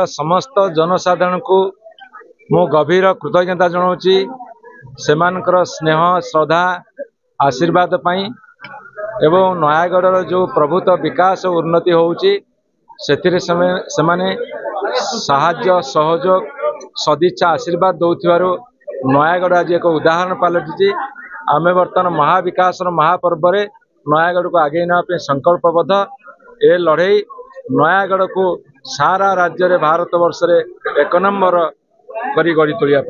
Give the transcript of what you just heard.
समस्त जनसाधारण को मु गभीर कृतज्ञता जनाऊँची सेमानकर स्नेह श्रद्धा आशीर्वाद पाई एवं नयागढ़ जो प्रभुत्व विकास और उन्नति होउची सेथिरे सेमाने साहाय्य सहयोग सदिच्छा आशीर्वाद दौथिबारु नयागढ़ आज एक उदाहरण पलटि आमे बर्तमान महाविकास महापर्व नयागढ़ को आगे ना संकल्पबद्ध ए लड़ई नयागढ़ को सारा राज्य रे भारत वर्ष रे 1 नंबर करी गढ़ी तोलिया